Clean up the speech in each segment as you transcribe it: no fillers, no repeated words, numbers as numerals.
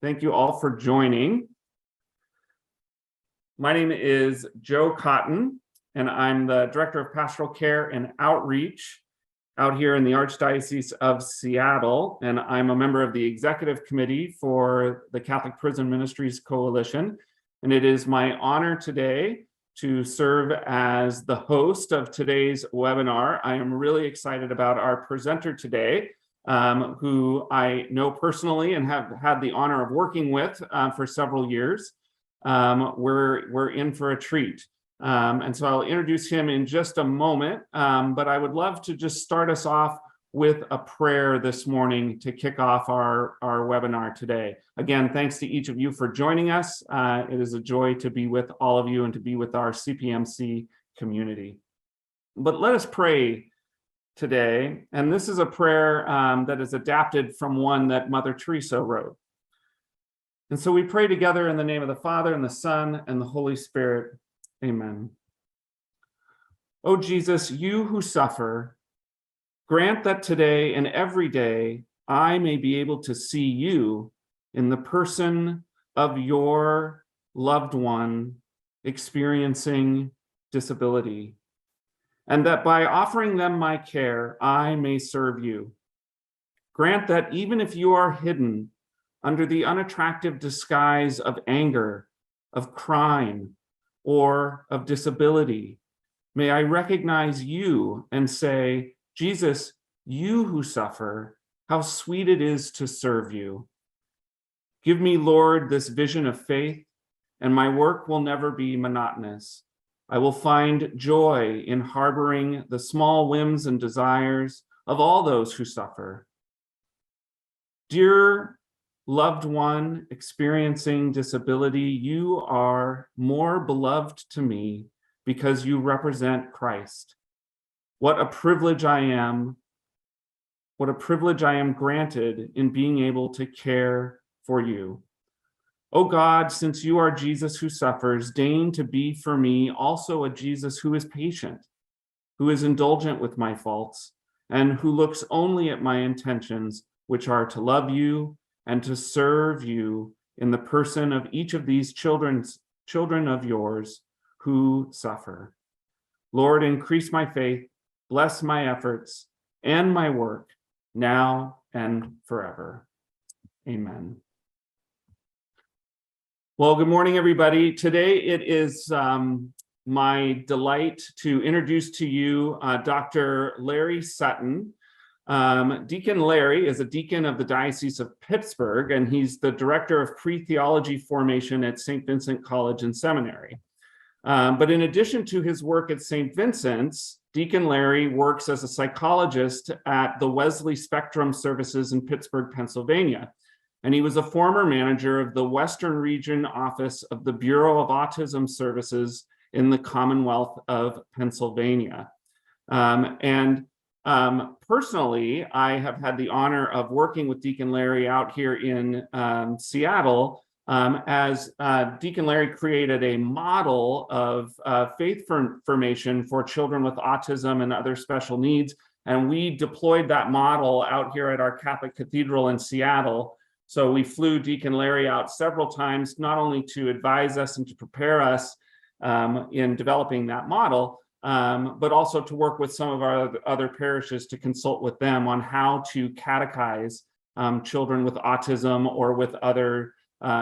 Thank you all for joining. My name is Joe Cotton, and I'm the Director of Pastoral Care and Outreach out here in the Archdiocese of Seattle, and I'm a member of the Executive Committee for the Catholic Prison Ministries Coalition, and it is my honor today to serve as the host of today's webinar. I am really excited about our presenter today, who I know personally and have had the honor of working with for several years. We're in for a treat. And so I'll introduce him in just a moment, but I would love to just start us off with a prayer this morning to kick off our webinar today. Again, thanks to each of you for joining us. It is a joy to be with all of you and to be with our CPMC community. But let us pray today. And this is a prayer that is adapted from one that Mother Teresa wrote. And so we pray together in the name of the Father and the Son and the Holy Spirit. Amen. O Jesus, you who suffer, grant that today and every day I may be able to see you in the person of your loved one experiencing disability, and that by offering them my care, I may serve you. Grant that even if you are hidden under the unattractive disguise of anger, of crime, or of disability, may I recognize you and say, Jesus, you who suffer, how sweet it is to serve you. Give me, Lord, this vision of faith, and my work will never be monotonous. I will find joy in harboring the small whims and desires of all those who suffer. Dear loved one experiencing disability, you are more beloved to me because you represent Christ. What a privilege I am granted in being able to care for you. O God, since you are Jesus who suffers, deign to be for me also a Jesus who is patient, who is indulgent with my faults, and who looks only at my intentions, which are to love you and to serve you in the person of each of these children of yours who suffer. Lord, increase my faith, bless my efforts and my work now and forever. Amen. Well, good morning, everybody. Today it is my delight to introduce to you Dr. Larry Sutton. Deacon Larry is a deacon of the Diocese of Pittsburgh, and he's the director of pre-theology formation at St. Vincent College and Seminary. But in addition to his work at St. Vincent's, Deacon Larry works as a psychologist at the Wesley Spectrum Services in Pittsburgh, Pennsylvania. And he was a former manager of the Western Region Office of the Bureau of Autism Services in the Commonwealth of Pennsylvania. Personally, I have had the honor of working with Deacon Larry out here in Seattle as Deacon Larry created a model of faith formation for children with autism and other special needs. And we deployed that model out here at our Catholic Cathedral in Seattle. So we flew Deacon Larry out several times, not only to advise us and to prepare us in developing that model, but also to work with some of our other parishes to consult with them on how to catechize children with autism or with other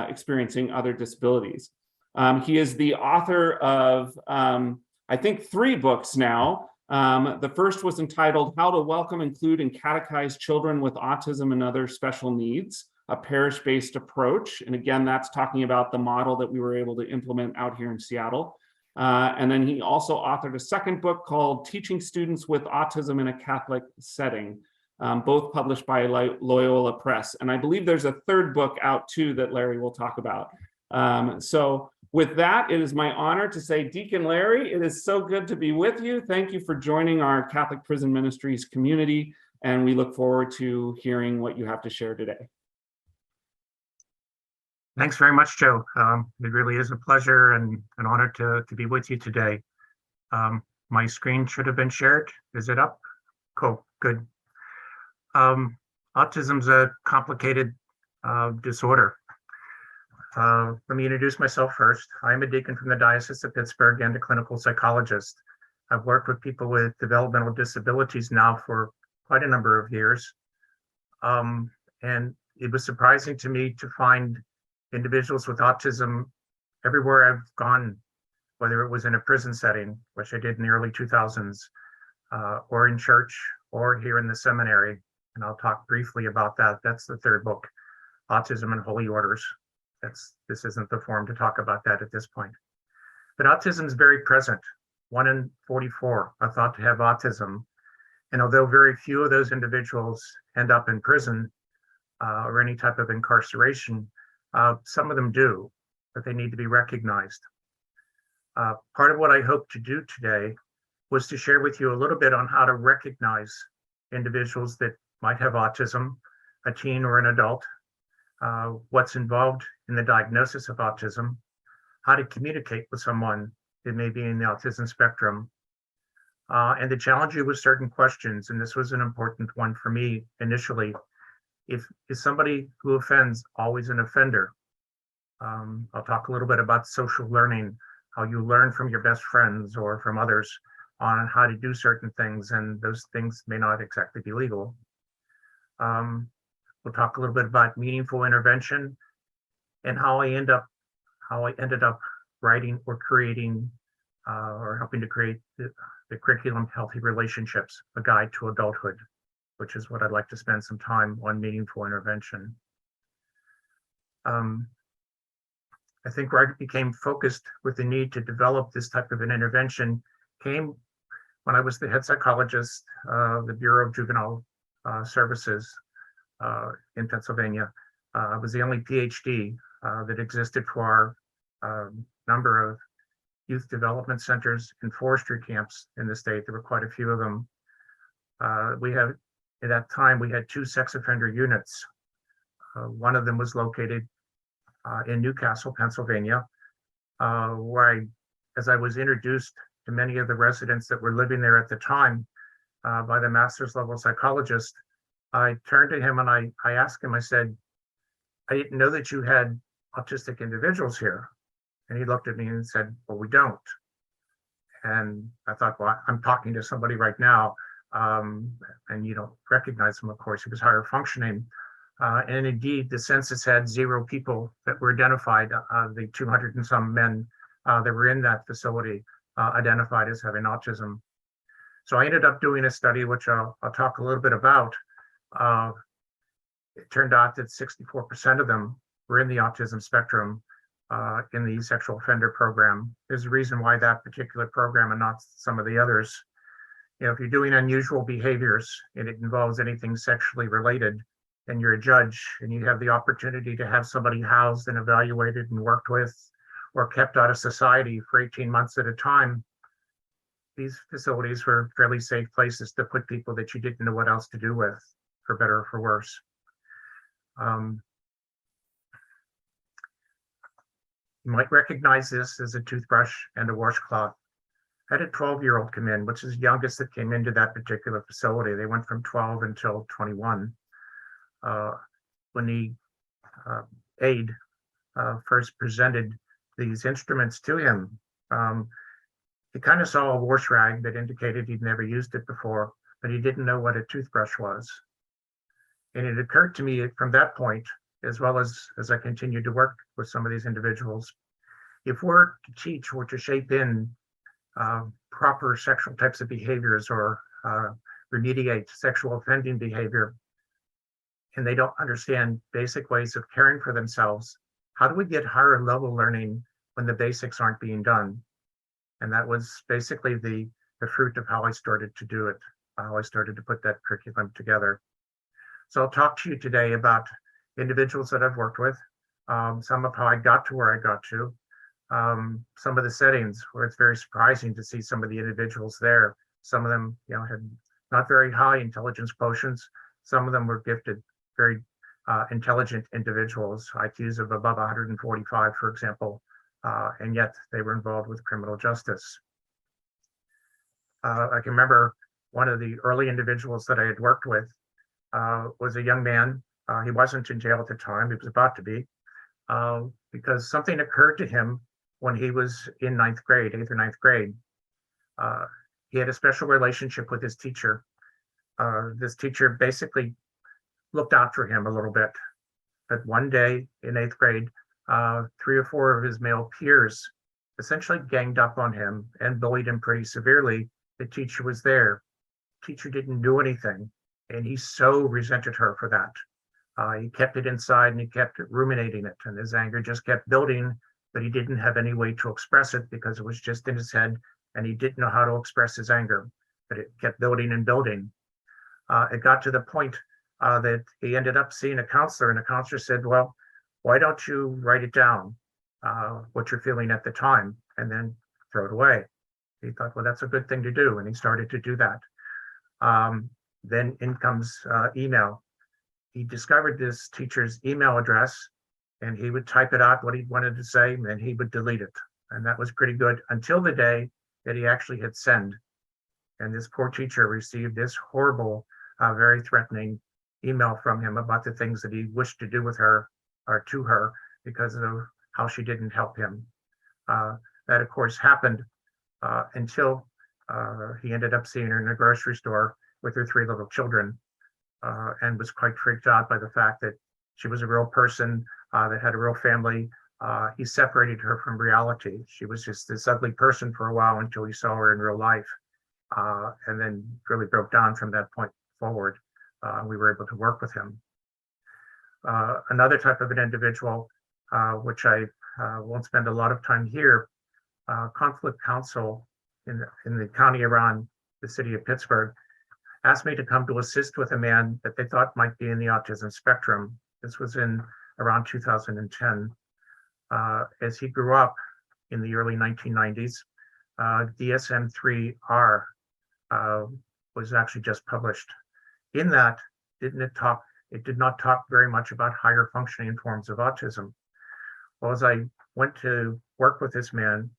experiencing other disabilities. He is the author of, I think, 3 books now. The first was entitled How to Welcome, Include, and Catechize Children with Autism and Other Special Needs, a parish-based approach. And again, that's talking about the model that we were able to implement out here in Seattle. And then he also authored a second book called Teaching Students with Autism in a Catholic Setting, both published by Loyola Press. And I believe there's a third book out too that Larry will talk about. So with that, it is my honor to say, Deacon Larry, it is so good to be with you. Thank you for joining our Catholic Prison Ministries community, and we look forward to hearing what you have to share today. Thanks very much, Joe. It really is a pleasure and an honor to be with you today. My screen should have been shared. Is it up? Cool, good. Autism's a complicated disorder. Let me introduce myself first. I'm a deacon from the Diocese of Pittsburgh and a clinical psychologist. I've worked with people with developmental disabilities now for quite a number of years. And it was surprising to me to find individuals with autism everywhere I've gone, whether it was in a prison setting, which I did in the early 2000s, or in church, or here in the seminary. And I'll talk briefly about that. That's the third book, Autism and Holy Orders. This isn't the forum to talk about that at this point. But autism is very present. 1 in 44 are thought to have autism. And although very few of those individuals end up in prison or any type of incarceration, some of them do, but they need to be recognized. Part of what I hope to do today was to share with you a little bit on how to recognize individuals that might have autism, a teen or an adult, what's involved in the diagnosis of autism, how to communicate with someone that may be in the autism spectrum, and to challenge you with certain questions. And this was an important one for me initially. Is somebody who offends always an offender? I'll talk a little bit about social learning, how you learn from your best friends or from others on how to do certain things, and those things may not exactly be legal. We'll talk a little bit about meaningful intervention and how I ended up writing or creating or helping to create the curriculum Healthy Relationships, a guide to adulthood, which is what I'd like to spend some time on, meaningful intervention. I think where I became focused with the need to develop this type of an intervention came when I was the head psychologist of the Bureau of Juvenile Services in Pennsylvania. I was the only PhD that existed for our number of youth development centers and forestry camps in the state. There were quite a few of them. At that time, we had 2 sex offender units. One of them was located in Newcastle, Pennsylvania, where as I was introduced to many of the residents that were living there at the time by the master's level psychologist, I turned to him and I asked him, I said, I didn't know that you had autistic individuals here. And he looked at me and said, well, we don't. And I thought, well, I'm talking to somebody right now, and you don't recognize him, of course. He was higher functioning. And indeed, the census had 0 people that were identified, the 200 and some men that were in that facility identified as having autism. So I ended up doing a study, which I'll talk a little bit about. It turned out that 64% of them were in the autism spectrum in the sexual offender program. There's a reason why that particular program and not some of the others. You know, if you're doing unusual behaviors and it involves anything sexually related, and you're a judge and you have the opportunity to have somebody housed and evaluated and worked with or kept out of society for 18 months at a time, these facilities were fairly safe places to put people that you didn't know what else to do with, for better or for worse. You might recognize this as a toothbrush and a washcloth. I had a 12-year-old come in, which is the youngest that came into that particular facility. They went from 12 until 21. When the aide first presented these instruments to him, he kind of saw a wash rag that indicated he'd never used it before, but he didn't know what a toothbrush was. And it occurred to me from that point, as well as I continued to work with some of these individuals, if we're to teach or to shape in proper sexual types of behaviors or remediate sexual offending behavior, and they don't understand basic ways of caring for themselves, how do we get higher level learning when the basics aren't being done? And that was basically the fruit of how I started to do it, how I started to put that curriculum together. So I'll talk to you today about individuals that I've worked with, some of how I got to where I got to, some of the settings where it's very surprising to see some of the individuals there. Some of them, had not very high intelligence quotients. Some of them were gifted, very intelligent individuals, IQs of above 145, for example, and yet they were involved with criminal justice. I can remember one of the early individuals that I had worked with was a young man. He wasn't in jail at the time, he was about to be. because something occurred to him when he was in ninth grade, 8th or 9th grade. Uh, he had a special relationship with his teacher. This teacher basically looked out for him a little bit. But one day in 8th grade, 3 or 4 of his male peers essentially ganged up on him and bullied him pretty severely. The teacher was there. Teacher didn't do anything, and he so resented her for that. He kept it inside and he kept ruminating it, and his anger just kept building, but he didn't have any way to express it because it was just in his head, and he didn't know how to express his anger, but it kept building and building. It got to the point that he ended up seeing a counselor, and the counselor said, well, why don't you write it down, what you're feeling at the time, and then throw it away? He thought, well, that's a good thing to do, and he started to do that. Then in comes email. He discovered this teacher's email address, and he would type it out, what he wanted to say, and he would delete it. And that was pretty good until the day that he actually hit send. And this poor teacher received this horrible, very threatening email from him about the things that he wished to do with her or to her because of how she didn't help him. That, of course, happened until he ended up seeing her in a grocery store with her 3 little children, and was quite freaked out by the fact that she was a real person that had a real family. He separated her from reality. She was just this ugly person for a while until he saw her in real life, and then really broke down from that point forward. We were able to work with him. Another type of an individual, which I won't spend a lot of time here, conflict counsel in the county around the city of Pittsburgh asked me to come to assist with a man that they thought might be in the autism spectrum. This was in around 2010. As he grew up in the early 1990s, DSM-3R was actually just published. In that, it did not talk very much about higher functioning forms of autism. Well, as I went to work with this man,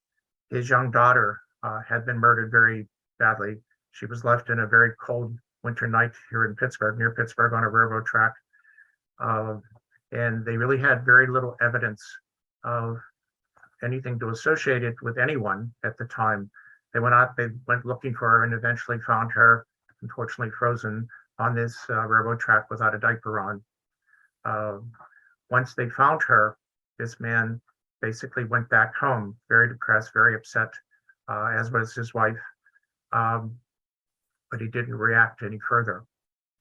his young daughter had been murdered very badly. She was left in a very cold winter night here in Pittsburgh, near Pittsburgh on a railroad track. And they really had very little evidence of anything to associate it with anyone at the time. They went looking for her and eventually found her, unfortunately frozen on this railroad track without a diaper on. Once they found her, this man basically went back home, very depressed, very upset, as was his wife. But he didn't react any further.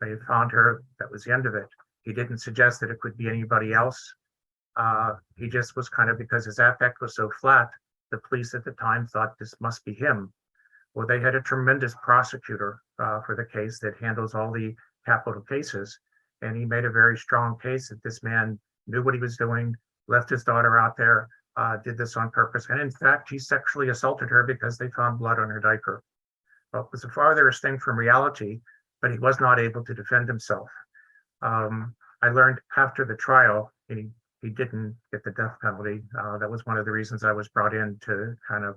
They found her, that was the end of it. He didn't suggest that it could be anybody else. He just was kind of, because his affect was so flat, the police at the time thought this must be him. Well, they had a tremendous prosecutor for the case that handles all the capital cases. And he made a very strong case that this man knew what he was doing, left his daughter out there, did this on purpose. And in fact, he sexually assaulted her because they found blood on her diaper. Well, it was the farthest thing from reality, but he was not able to defend himself. I learned after the trial, he didn't get the death penalty. That was one of the reasons I was brought in, to kind of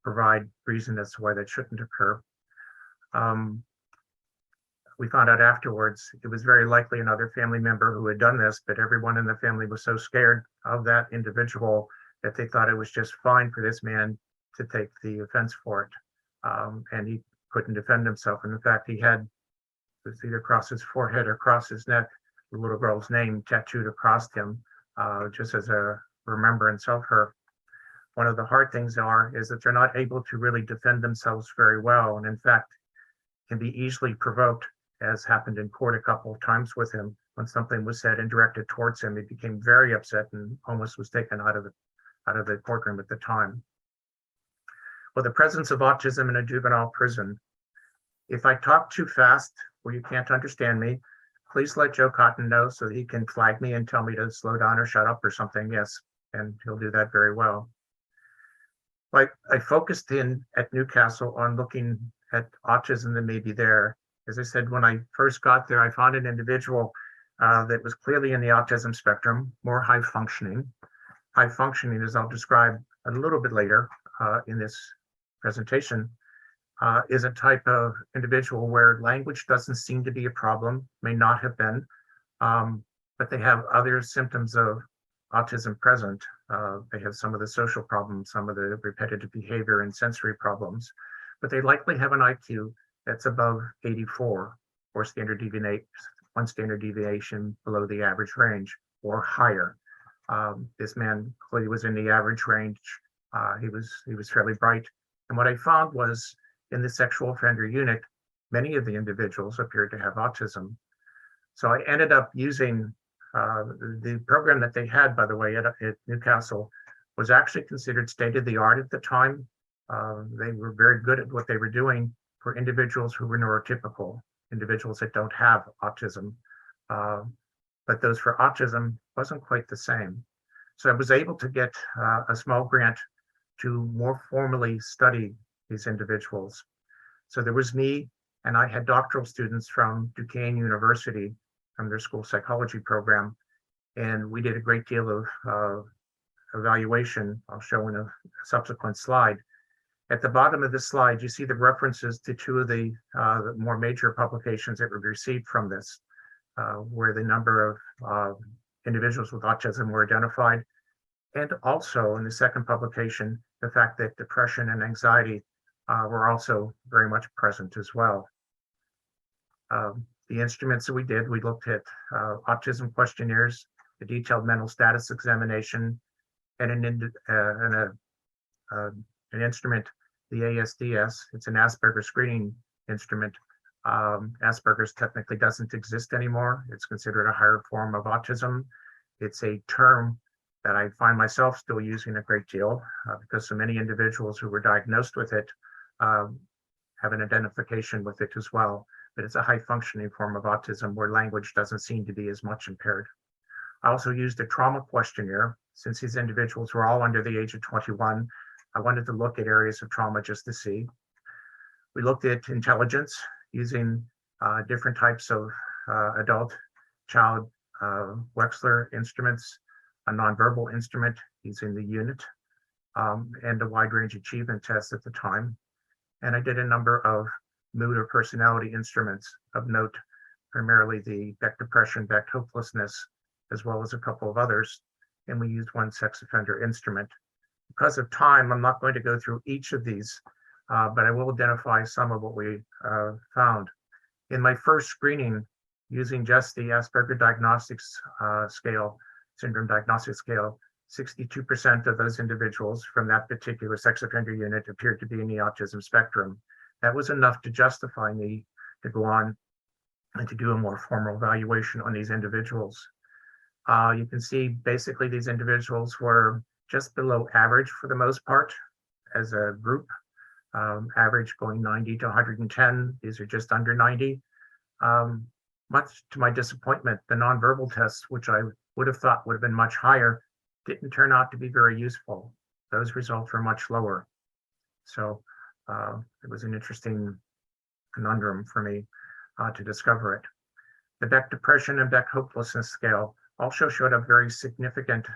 provide reason as to why that shouldn't occur. We found out afterwards it was very likely another family member who had done this, but everyone in the family was so scared of that individual that they thought it was just fine for this man to take the offense for it. And he couldn't defend himself. And in fact, he had, it was either across his forehead or across his neck, the little girl's name tattooed across him, just as a remembrance of her. One of the hard things is that they're not able to really defend themselves very well, and in fact can be easily provoked, as happened in court a couple of times with him. When something was said and directed towards him, he became very upset and almost was taken out of the courtroom at the time. Well, the presence of autism in a juvenile prison. If I talk too fast or you can't understand me, please let Joe Cotton know so that he can flag me and tell me to slow down or shut up or something. Yes, and he'll do that very well. I focused in at Newcastle on looking at autism that may be there. As I said, when I first got there, I found an individual that was clearly in the autism spectrum, more high functioning. High functioning, as I'll describe a little bit later in this presentation, is a type of individual where language doesn't seem to be a problem, may not have been, but they have other symptoms of autism present. They have some of the social problems, some of the repetitive behavior and sensory problems, but they likely have an IQ that's above 84 or one standard deviation below the average range or higher. This man clearly was in the average range. He was fairly bright. And what I found was in the sexual offender unit, many of the individuals appeared to have autism. So I ended up using the program that they had, by the way, at Newcastle was actually considered state of the art at the time. They were very good at what they were doing for individuals who were neurotypical, individuals that don't have autism. But those for autism wasn't quite the same. So I was able to get a small grant to more formally study these individuals. So there was me, and I had doctoral students from Duquesne University from their school psychology program. And we did a great deal of evaluation. I'll show in a subsequent slide. At the bottom of this slide, you see the references to two of the more major publications that were received from this, where the number of individuals with autism were identified. And also in the second publication, the fact that depression and anxiety were also very much present as well. The instruments that we did, we looked at autism questionnaires, the detailed mental status examination, and an instrument, the ASDS. It's an Asperger's screening instrument. Asperger's technically doesn't exist anymore. It's considered a higher form of autism. It's a term that I find myself still using a great deal because so many individuals who were diagnosed with it have an identification with it as well. But it's a high functioning form of autism where language doesn't seem to be as much impaired. I also used a trauma questionnaire. Since these individuals were all under the age of 21, I wanted to look at areas of trauma just to see. We looked at intelligence using different types of adult child Wechsler instruments, a nonverbal instrument using the unit, and a wide range achievement test at the time. And I did a number of mood or personality instruments of note, primarily the Beck depression, Beck hopelessness, as well as a couple of others. And we used one sex offender instrument. Because of time, I'm not going to go through each of these, but I will identify some of what we found. In my first screening, using just the Asperger diagnostics scale, syndrome diagnostic scale, 62% of those individuals from that particular sex offender unit appeared to be in the autism spectrum. That was enough to justify me to go on and to do a more formal evaluation on these individuals. You can see basically these individuals were just below average for the most part as a group, average going 90 to 110. These are just under 90. Much to my disappointment, the nonverbal tests, which I would have thought would have been much higher, didn't turn out to be very useful. Those results were much lower. So it was an interesting conundrum for me to discover it. The Beck depression and Beck hopelessness scale also showed a very significant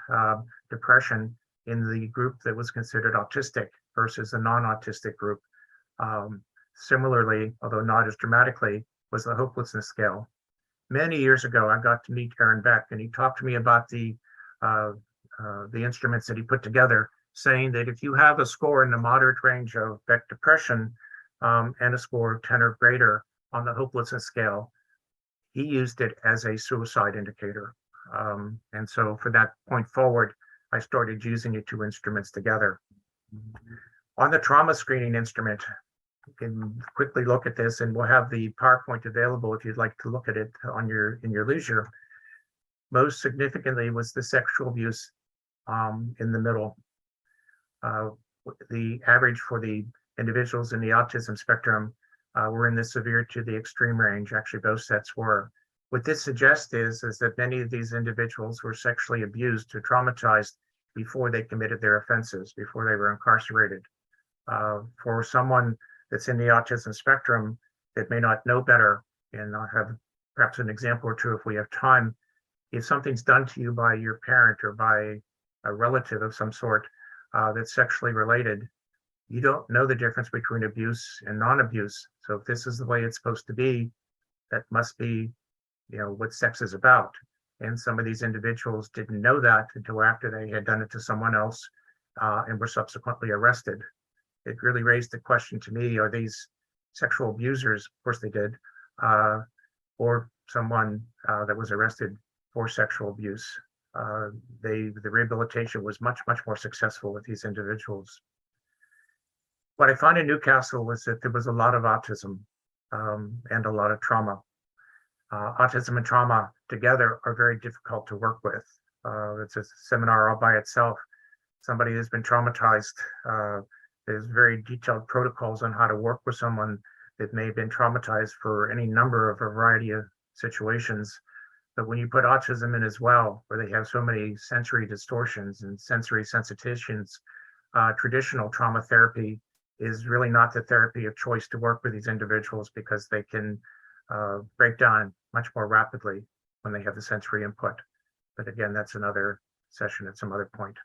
depression in the group that was considered autistic versus the non-autistic group. Similarly, although not as dramatically, was the hopelessness scale. Many years ago, I got to meet Aaron Beck, and he talked to me about the instruments that he put together, saying that if you have a score in the moderate range of Beck depression and a score of 10 or greater on the hopelessness scale, he used it as a suicide indicator. And so for that point forward, I started using the two instruments together. On the trauma screening instrument, you can quickly look at this, and we'll have the PowerPoint available if you'd like to look at it in your leisure. Most significantly was the sexual abuse in the middle. The average for the individuals in the autism spectrum were in the severe to the extreme range. Actually, both sets were. What this suggests is that many of these individuals were sexually abused or traumatized before they committed their offenses, before they were incarcerated. For someone that's in the autism spectrum that may not know better, and I'll have perhaps an example or two if we have time, if something's done to you by your parent or by a relative of some sort that's sexually related, you don't know the difference between abuse and non-abuse. So if this is the way it's supposed to be, that must be, what sex is about. And some of these individuals didn't know that until after they had done it to someone else and were subsequently arrested. It really raised the question to me, are these sexual abusers, of course they did, or someone that was arrested for sexual abuse? The rehabilitation was much, much more successful with these individuals. What I found in Newcastle was that there was a lot of autism and a lot of trauma. Autism and trauma together are very difficult to work with. It's a seminar all by itself. Somebody who's been traumatized, there's very detailed protocols on how to work with someone that may have been traumatized for any number of a variety of situations. But when you put autism in as well, where they have so many sensory distortions and sensory sensitizations, traditional trauma therapy is really not the therapy of choice to work with these individuals, because they can break down much more rapidly when they have the sensory input. But again, that's another session at some other point.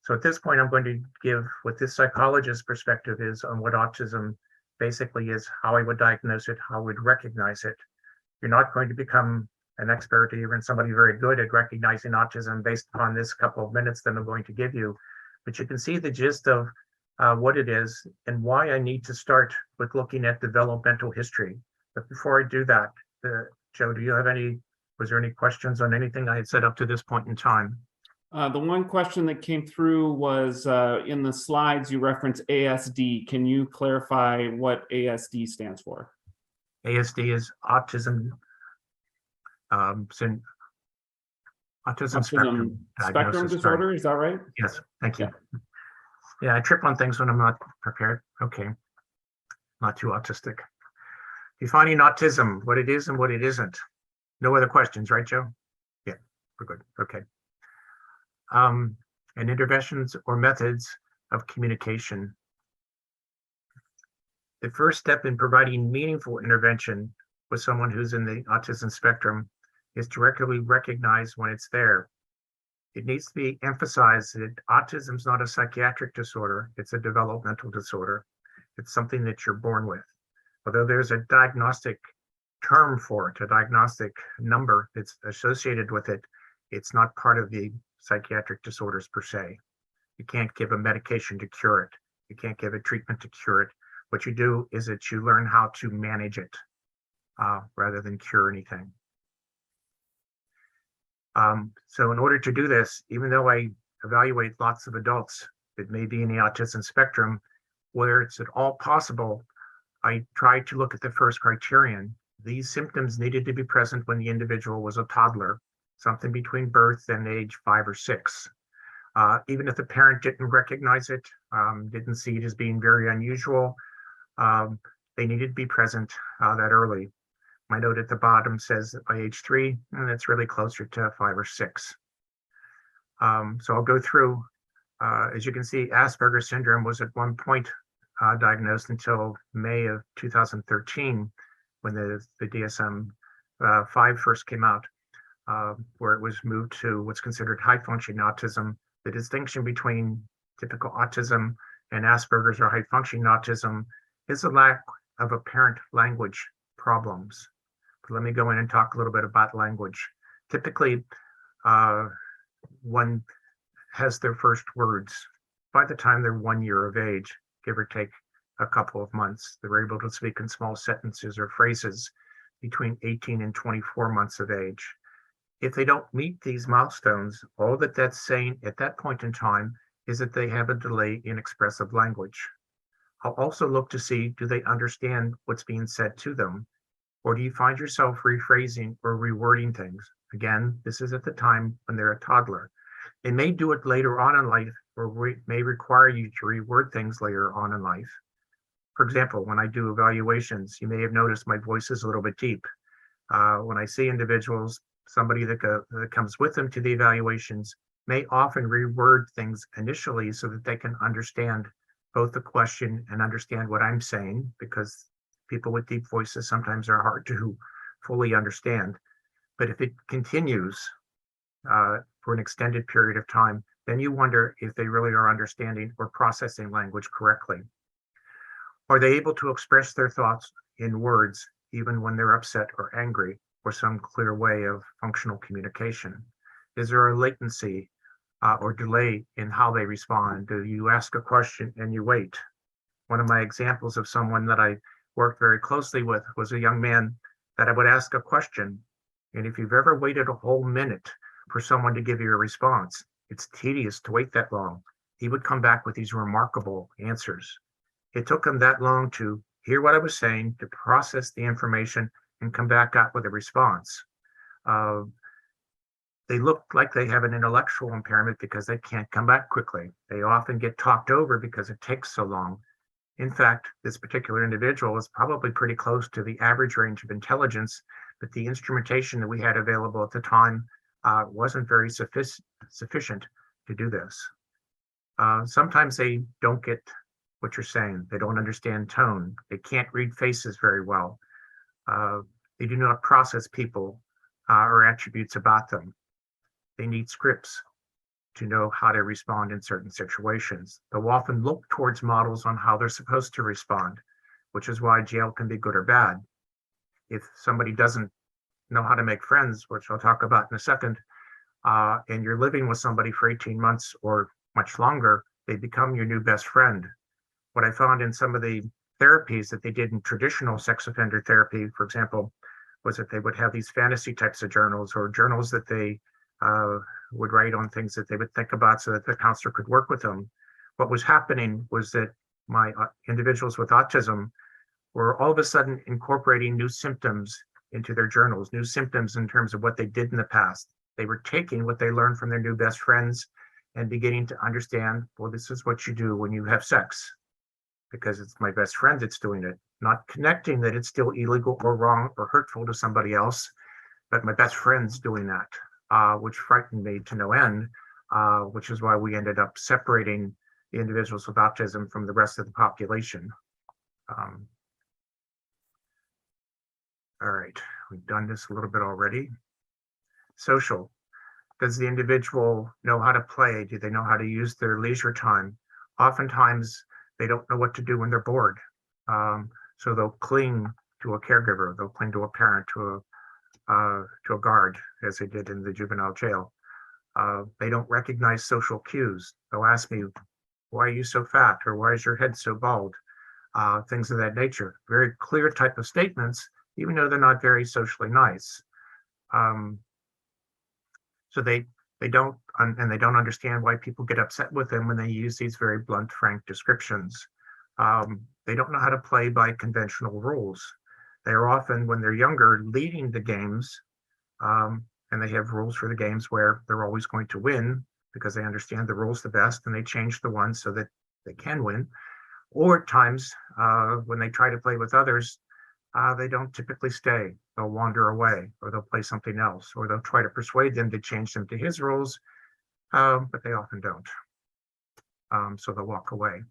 So at this point, I'm going to give what this psychologist's perspective is on what autism basically is, how I would diagnose it, how I would recognize it. You're not going to become an expert or even somebody very good at recognizing autism based upon this couple of minutes that I'm going to give you, but you can see the gist of what it is and why I need to start with looking at developmental history. But before I do that, Joe, was there any questions on anything I had said up to this point in time? The one question that came through was in the slides, you reference ASD. Can you clarify what ASD stands for? ASD is autism spectrum disorder. Is that right? Yes, thank you. Yeah, I trip on things when I'm not prepared. Okay, not too autistic. Defining autism, what it is and what it isn't. No other questions, right, Joe? Yeah, we're good. Okay. And interventions or methods of communication. The first step in providing meaningful intervention with someone who's in the autism spectrum is to regularly recognize when it's there. It needs to be emphasized that autism is not a psychiatric disorder, it's a developmental disorder. It's something that you're born with. Although there's a diagnostic term for it, a diagnostic number that's associated with it, it's not part of the psychiatric disorders per se. You can't give a medication to cure it. You can't give a treatment to cure it. What you do is that you learn how to manage it rather than cure anything. So in order to do this, even though I evaluate lots of adults that may be in the autism spectrum, where it's at all possible, I try to look at the first criterion. These symptoms needed to be present when the individual was a toddler, something between birth and age 5 or 6. Even if the parent didn't recognize it, didn't see it as being very unusual, they needed to be present that early. My note at the bottom says that by age 3, and it's really closer to 5 or 6. So I'll go through. As you can see, Asperger's syndrome was at one point diagnosed until May of 2013, when the DSM-5 first came out, where it was moved to what's considered high-functioning autism. The distinction between typical autism and Asperger's or high-functioning autism is a lack of apparent language problems. But let me go in and talk a little bit about language. Typically, one has their first words by the time they're 1 year of age, give or take a couple of months. They're able to speak in small sentences or phrases between 18 and 24 months of age. If they don't meet these milestones, all that that's saying at that point in time is that they have a delay in expressive language. I'll also look to see, do they understand what's being said to them? Or do you find yourself rephrasing or rewording things? Again, this is at the time when they're a toddler. They may do it later on in life, or may require you to reword things later on in life. For example, when I do evaluations, you may have noticed my voice is a little bit deep. When I see individuals, somebody that comes with them to the evaluations may often reword things initially so that they can understand both the question and understand what I'm saying, because people with deep voices sometimes are hard to fully understand. But if it continues for an extended period of time, then you wonder if they really are understanding or processing language correctly. Are they able to express their thoughts in words even when they're upset or angry? or some clear way of functional communication? Is there a latency or delay in how they respond? Do you ask a question and you wait? One of my examples of someone that I worked very closely with was a young man that I would ask a question. And if you've ever waited a whole minute for someone to give you a response, it's tedious to wait that long. He would come back with these remarkable answers. It took him that long to hear what I was saying, to process the information, and come back out with a response. They look like they have an intellectual impairment because they can't come back quickly. They often get talked over because it takes so long. In fact, this particular individual is probably pretty close to the average range of intelligence, but the instrumentation that we had available at the time wasn't very sufficient to do this. Sometimes they don't get what you're saying. They don't understand tone. They can't read faces very well. They do not process people or attributes about them. They need scripts to know how to respond in certain situations. They'll often look towards models on how they're supposed to respond, which is why jail can be good or bad. If somebody doesn't know how to make friends, which I'll talk about in a second, and you're living with somebody for 18 months or much longer, they become your new best friend. What I found in some of the therapies that they did in traditional sex offender therapy, for example, was that they would have these fantasy types of journals or journals that they would write on things that they would think about so that the counselor could work with them. What was happening was that my individuals with autism were all of a sudden incorporating new symptoms into their journals, new symptoms in terms of what they did in the past. They were taking what they learned from their new best friends and beginning to understand, well, this is what you do when you have sex, because it's my best friend that's doing it, not connecting that it's still illegal or wrong or hurtful to somebody else, but my best friend's doing that. Which frightened me to no end, which is why we ended up separating the individuals with autism from the rest of the population. All right, we've done this a little bit already. Social. Does the individual know how to play? Do they know how to use their leisure time? Oftentimes, they don't know what to do when they're bored. So they'll cling to a caregiver, they'll cling to a parent, to a guard, as they did in the juvenile jail. They don't recognize social cues. They'll ask me, why are you so fat? Or why is your head so bald? Things of that nature. Very clear type of statements, even though they're not very socially nice. So they don't, and they don't understand why people get upset with them when they use these very blunt, frank descriptions. They don't know how to play by conventional rules. They're often, when they're younger, leading the games, and they have rules for the games where they're always going to win because they understand the rules the best, and they change the ones so that they can win. Or at times, when they try to play with others, they don't typically stay. They'll wander away, or they'll play something else, or they'll try to persuade them to change them to his rules, but they often don't. So they'll walk away.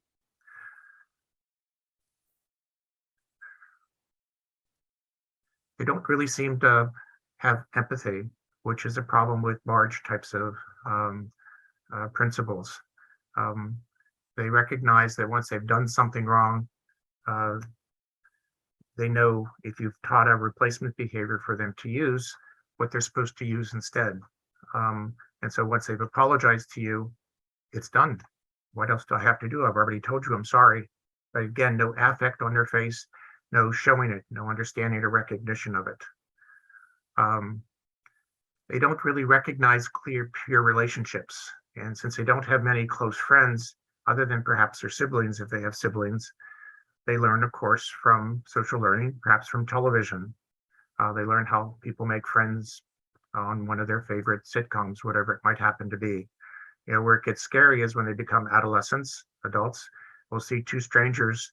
They don't really seem to have empathy, which is a problem with large types of principles. They recognize that once they've done something wrong, they know if you've taught a replacement behavior for them to use, what they're supposed to use instead. And so once they've apologized to you, it's done. What else do I have to do? I've already told you I'm sorry. But again, no affect on their face, no showing it, no understanding or recognition of it. They don't really recognize clear peer relationships. And since they don't have many close friends, other than perhaps their siblings, if they have siblings, they learn, of course, from social learning, perhaps from television. They learn how people make friends on one of their favorite sitcoms, whatever it might happen to be. You know, where it gets scary is when they become adolescents, adults. We'll see two strangers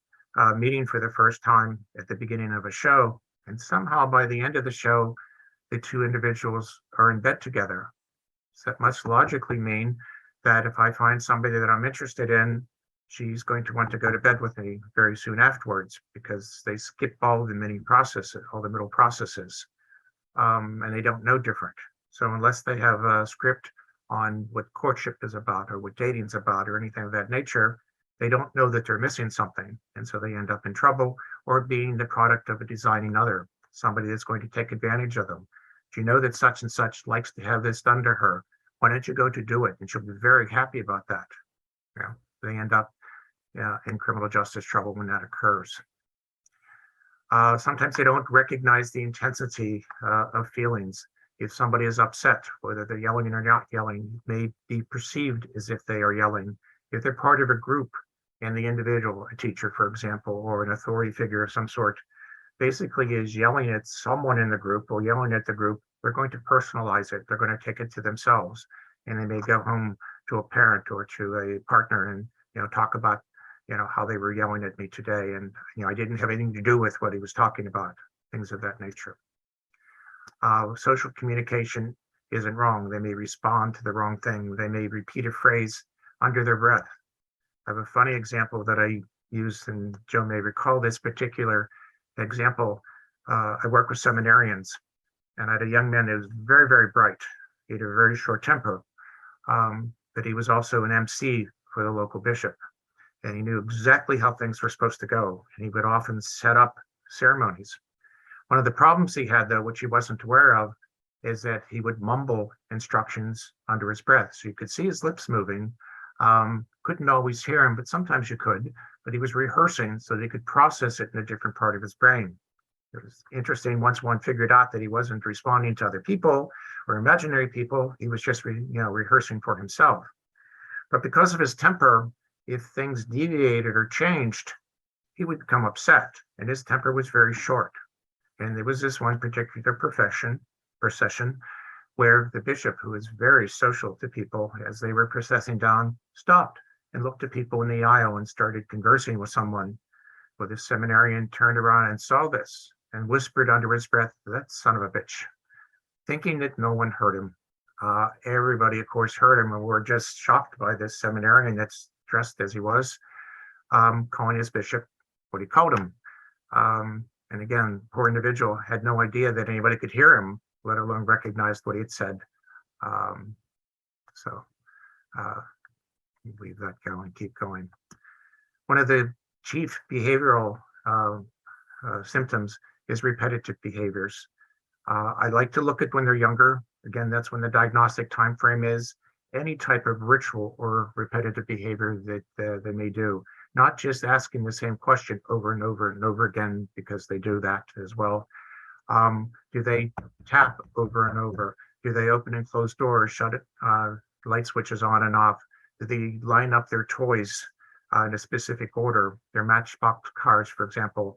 meeting for the first time at the beginning of a show, and somehow by the end of the show, the two individuals are in bed together. So that must logically mean that if I find somebody that I'm interested in, she's going to want to go to bed with me very soon afterwards, because they skip all the middle processes, and they don't know different. So unless they have a script on what courtship is about or what dating is about or anything of that nature, they don't know that they're missing something. And so they end up in trouble or being the product of a designing other. somebody that's going to take advantage of them? Do you know that such and such likes to have this done to her? Why don't you go to do it? And she'll be very happy about that. You know, they end up in criminal justice trouble when that occurs. Sometimes they don't recognize the intensity of feelings. If somebody is upset, whether they're yelling or not yelling, may be perceived as if they are yelling. If they're part of a group and the individual, a teacher, for example, or an authority figure of some sort, basically is yelling at someone in the group or yelling at the group, they're going to personalize it. They're going to take it to themselves. And they may go home to a parent or to a partner and, talk about, how they were yelling at me today. And, I didn't have anything to do with what he was talking about, things of that nature. Social communication isn't wrong. They may respond to the wrong thing. They may repeat a phrase under their breath. I have a funny example that I used, and Joe may recall this particular example. I work with seminarians, and I had a young man that was very, very bright. He had a very short temper, but he was also an MC for the local bishop, and he knew exactly how things were supposed to go, and he would often set up ceremonies. One of the problems he had, though, which he wasn't aware of, is that he would mumble instructions under his breath. So you could see his lips moving, couldn't always hear him, but sometimes you could, but he was rehearsing so that he could process it in a different part of his brain. It was interesting once one figured out that he wasn't responding to other people or imaginary people, he was just rehearsing for himself. But because of his temper, if things deviated or changed, he would become upset, and his temper was very short. And there was this one particular procession where the bishop, who was very social to people, as they were processing down, stopped and looked at people in the aisle and started conversing with someone. Well, the seminarian turned around and saw this and whispered under his breath, "That son of a bitch," thinking that no one heard him. Everybody, of course, heard him and were just shocked by this seminarian that's dressed as he was, calling his bishop what he called him. And again, poor individual had no idea that anybody could hear him, let alone recognize what he had said. Leave that go and keep going. One of the chief behavioral symptoms is repetitive behaviors. I like to look at when they're younger. Again, that's when the diagnostic time frame is. Any type of ritual or repetitive behavior that they may do. Not just asking the same question over and over and over again, because they do that as well. Do they tap over and over? Do they open and close doors, shut it, light switches on and off? Do they line up their toys in a specific order? Their Matchbox cars, for example,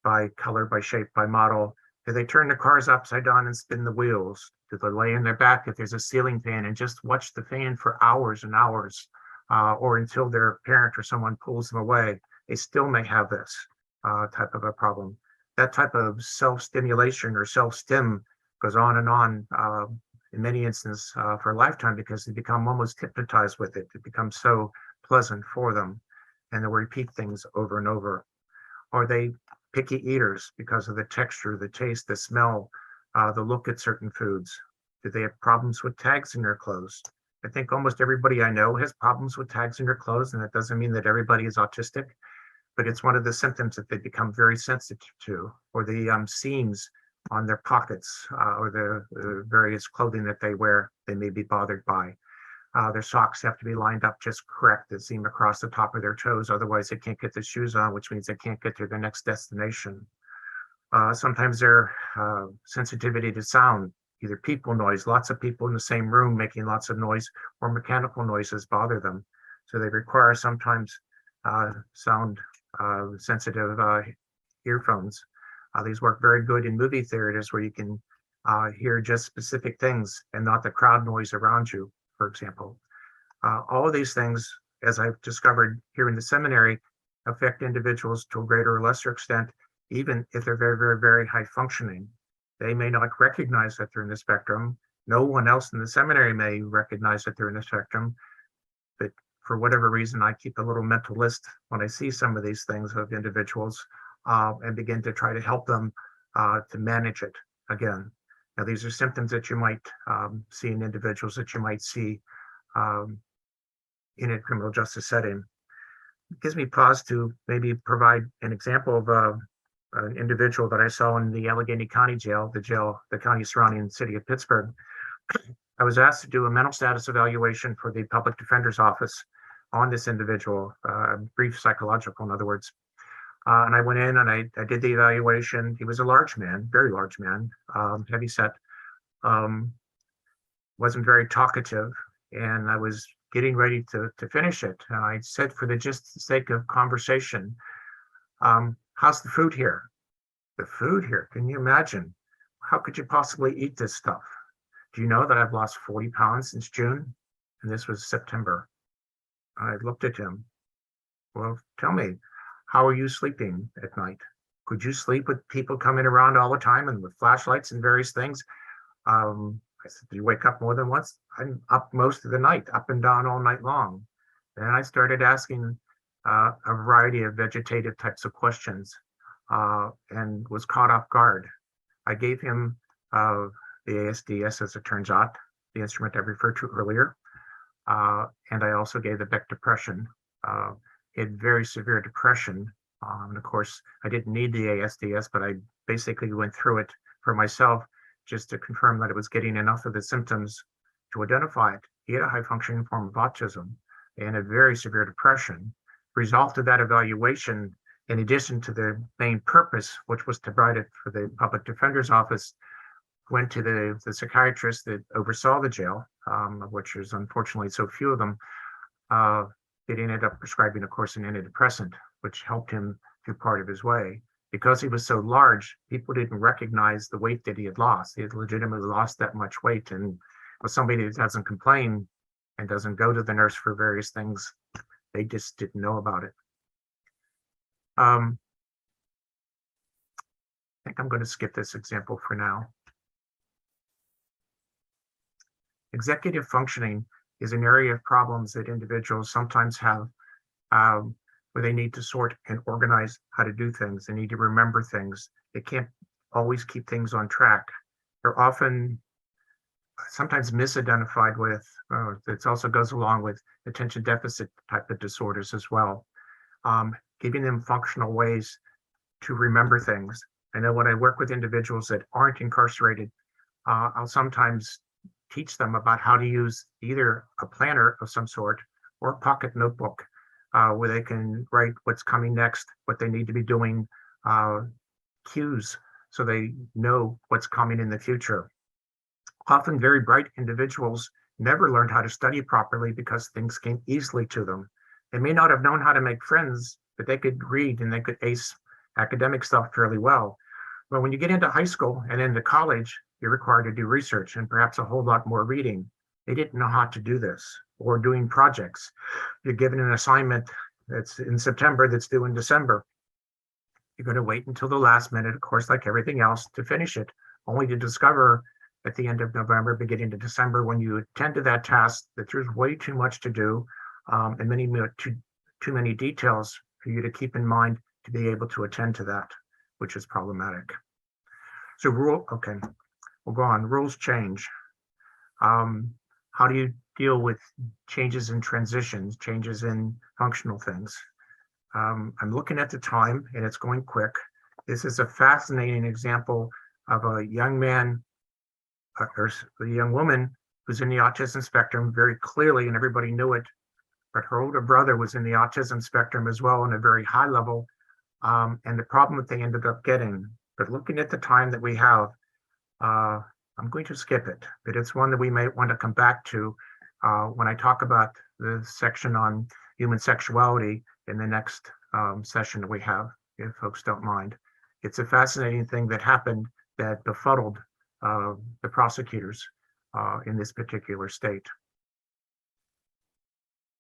by color, by shape, by model. Do they turn the cars upside down and spin the wheels? Do they lay in their back if there's a ceiling fan and just watch the fan for hours and hours? Or until their parent or someone pulls them away, they still may have this type of a problem. That type of self-stimulation or self-stim goes on and on in many instances for a lifetime, because they become almost hypnotized with it. It becomes so pleasant for them, and they'll repeat things over and over. Or they picky eaters because of the texture, the taste, the smell, the look at certain foods. Do they have problems with tags in their clothes? I think almost everybody I know has problems with tags in their clothes, and that doesn't mean that everybody is autistic, but it's one of the symptoms that they become very sensitive to. Or the seams on their pockets or the various clothing that they wear, they may be bothered by. Their socks have to be lined up just correct, the seam across the top of their toes, otherwise they can't get the shoes on, which means they can't get to their next destination. Sometimes their sensitivity to sound, either people noise, lots of people in the same room making lots of noise, or mechanical noises bother them. So they require sometimes sound sensitive earphones. These work very good in movie theaters where you can hear just specific things and not the crowd noise around you, for example. All of these things, as I've discovered here in the seminary, affect individuals to a greater or lesser extent, even if they're very, very, very high functioning. They may not recognize that they're in the spectrum. No one else in the seminary may recognize that they're in the spectrum, but for whatever reason, I keep a little mental list when I see some of these things of individuals and begin to try to help them to manage it again. Now, these are symptoms that you might see in individuals that you might see in a criminal justice setting. It gives me pause to maybe provide an example of an individual that I saw in the Allegheny County Jail, the county surrounding the city of Pittsburgh. I was asked to do a mental status evaluation for the public defender's office on this individual, brief psychological, in other words. And I went in and I did the evaluation. He was a large man, very large man, heavy set, wasn't very talkative, and I was getting ready to finish it. And I said, for the just sake of conversation, how's the food here? The food here, can you imagine? How could you possibly eat this stuff? Do you know that I've lost 40 pounds since June? And this was September. I looked at him. Well, tell me, how are you sleeping at night? Could you sleep with people coming around all the time and with flashlights and various things? I said, do you wake up more than once? I'm up most of the night, up and down all night long. And I started asking a variety of vegetative types of questions and was caught off guard. I gave him the ASDS, as it turns out, the instrument I referred to earlier. And I also gave the Beck depression. He had very severe depression. And of course, I didn't need the ASDS, but I basically went through it for myself just to confirm that it was getting enough of the symptoms to identify it. He had a high functioning form of autism and a very severe depression. Result of that evaluation, in addition to the main purpose, which was to write it for the public defender's office, went to the psychiatrist that oversaw the jail, of which there's unfortunately so few of them. It ended up prescribing, of course, an antidepressant, which helped him through part of his way. Because he was so large, people didn't recognize the weight that he had lost. He had legitimately lost that much weight. And with somebody that doesn't complain and doesn't go to the nurse for various things, they just didn't know about it. I think I'm going to skip this example for now. Executive functioning is an area of problems that individuals sometimes have, where they need to sort and organize how to do things. They need to remember things. They can't always keep things on track. They're often sometimes misidentified with, it also goes along with attention deficit type of disorders as well. Giving them functional ways to remember things. I know when I work with individuals that aren't incarcerated, I'll sometimes teach them about how to use either a planner of some sort or a pocket notebook where they can write what's coming next, what they need to be doing, cues, so they know what's coming in the future. Often very bright individuals never learned how to study properly because things came easily to them. They may not have known how to make friends, but they could read and they could ace academic stuff fairly well. But when you get into high school and into college, you're required to do research and perhaps a whole lot more reading. They didn't know how to do this, or doing projects. You're given an assignment that's in September that's due in December. You're going to wait until the last minute, of course, like everything else, to finish it, only to discover at the end of November, beginning of December, when you attend to that task, that there's way too much to do and too many details for you to keep in mind to be able to attend to that, which is problematic. So we'll go on. Rules change. How do you deal with changes in transitions, changes in functional things? I'm looking at the time and it's going quick. This is a fascinating example of a young man or a young woman who's in the autism spectrum very clearly, and everybody knew it, but her older brother was in the autism spectrum as well on a very high level, and the problem that they ended up getting. But looking at the time that we have, I'm going to skip it, but it's one that we may want to come back to when I talk about the section on human sexuality in the next session that we have, if folks don't mind. It's a fascinating thing that happened that befuddled the prosecutors in this particular state.